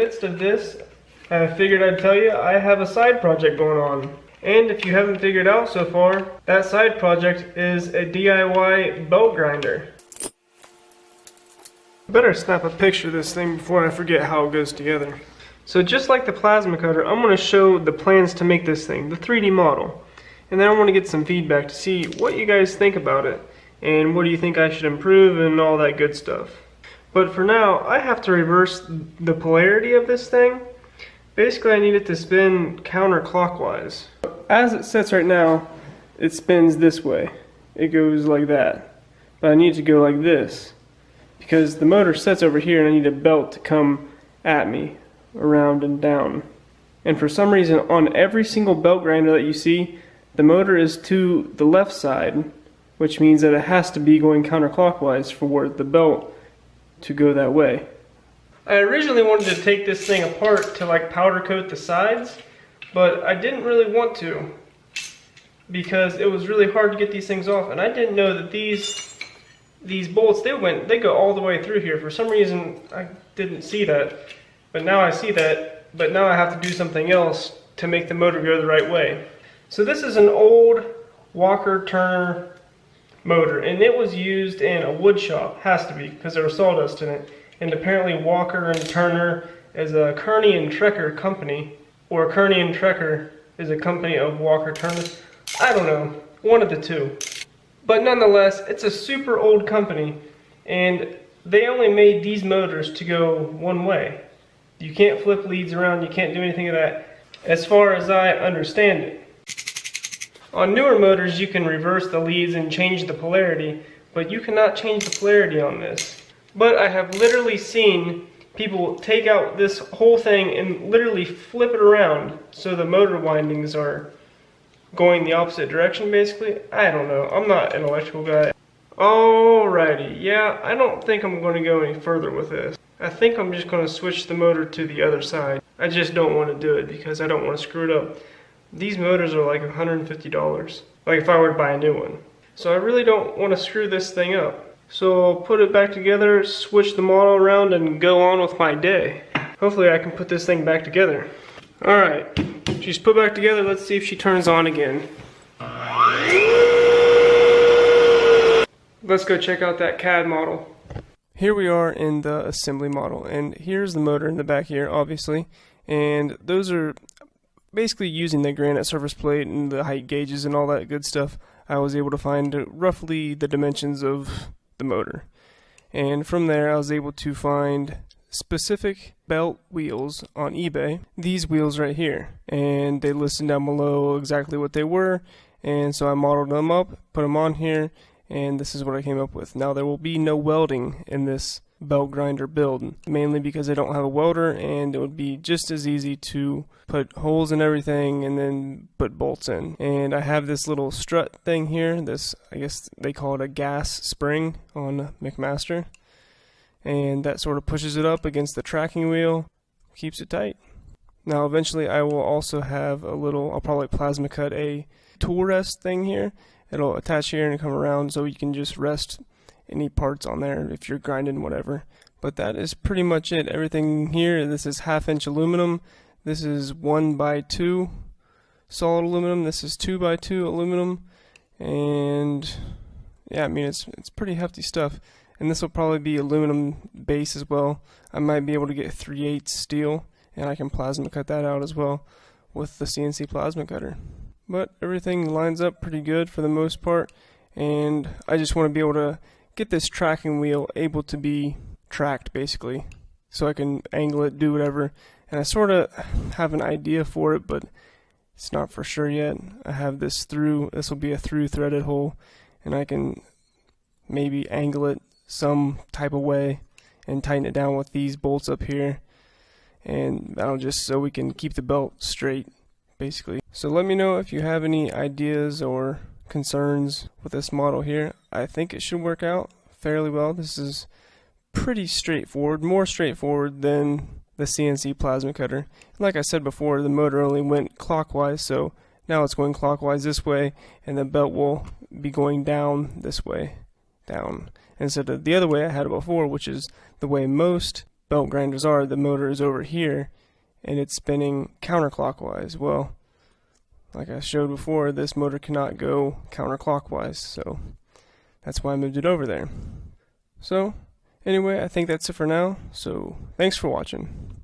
midst of this, I figured I'd tell you I have a side project going on. And if you haven't figured out so far, that side project is a DIY belt grinder. Better snap a picture of this thing before I forget how it goes together. So just like the plasma cutter, I'm going to show the plans to make this thing, the 3D model. And then I want to get some feedback to see what you guys think about it. And what do you think I should improve and all that good stuff. But for now, I have to reverse the polarity of this thing. Basically, I need it to spin counterclockwise. As it sits right now, it spins this way. It goes like that. But I need it to go like this, because the motor sits over here and I need a belt to come at me, around and down. And for some reason, on every single belt grinder that you see, the motor is to the left side, which means that it has to be going counterclockwise for the belt to go that way. I originally wanted to take this thing apart to like powder coat the sides, but I didn't really want to because it was really hard to get these things off, and I didn't know that these bolts, they go all the way through here. For some reason I didn't see that, but now I see that, but now I have to do something else to make the motor go the right way. So this is an old Walker Turner motor, and it was used in a wood shop, has to be, because there was sawdust in it. And apparently Walker and Turner is a Kearney and Trecker company, or Kearney and Trecker is a company of Walker Turner. I don't know, one of the two. But nonetheless, it's a super old company, and they only made these motors to go one way. You can't flip leads around, you can't do anything of that, as far as I understand it. On newer motors, you can reverse the leads and change the polarity, but you cannot change the polarity on this. But I have literally seen people take out this whole thing and literally flip it around so the motor windings are going the opposite direction, basically. I don't know. I'm not an electrical guy. Alrighty, yeah, I don't think I'm going to go any further with this. I think I'm just going to switch the motor to the other side. I just don't want to do it because I don't want to screw it up. These motors are like $150, like if I were to buy a new one. So I really don't want to screw this thing up. So I'll put it back together, switch the model around, and go on with my day. Hopefully I can put this thing back together. Alright, she's put back together. Let's see if she turns on again. Let's go check out that CAD model. Here we are in the assembly model, and here's the motor in the back here, obviously. And those are basically using the granite surface plate and the height gauges and all that good stuff. I was able to find roughly the dimensions of the motor, and from there I was able to find specific belt wheels on eBay, these wheels right here, and they listed down below exactly what they were, and so I modeled them up, put them on here, and this is what I came up with. Now there will be no welding in this belt grinder build, mainly because I don't have a welder, and it would be just as easy to put holes in everything and then put bolts in. And I have this little strut thing here, this, I guess they call it a gas spring on McMaster, and that sort of pushes it up against the tracking wheel, keeps it tight. Now eventually I will also have a little, I'll probably plasma cut a tool rest thing here. It'll attach here and come around so you can just rest any parts on there if you're grinding whatever. But that is pretty much it. Everything here, this is 1/2 inch aluminum, this is 1x2 solid aluminum, this is 2x2 aluminum, and yeah, I mean it's pretty hefty stuff. And this will probably be aluminum base as well. I might be able to get 3/8 steel, and I can plasma cut that out as well with the CNC plasma cutter. But everything lines up pretty good for the most part, and I just want to be able to get this tracking wheel able to be tracked basically, so I can angle it, do whatever. And I sort of have an idea for it, but it's not for sure yet. I have this through, this will be a through threaded hole, and I can maybe angle it some type of way and tighten it down with these bolts up here, and that'll just so we can keep the belt straight basically. So let me know if you have any ideas or concerns with this model here. I think it should work out fairly well. This is pretty straightforward, more straightforward than the CNC plasma cutter. Like I said before, the motor only went clockwise, so now it's going clockwise this way, and the belt will be going down this way, down, instead of the other way I had it before, which is the way most belt grinders are, the motor is over here and it's spinning counterclockwise. Well, like I showed before, this motor cannot go counterclockwise, so that's why I moved it over there. So anyway, I think that's it for now, so thanks for watching.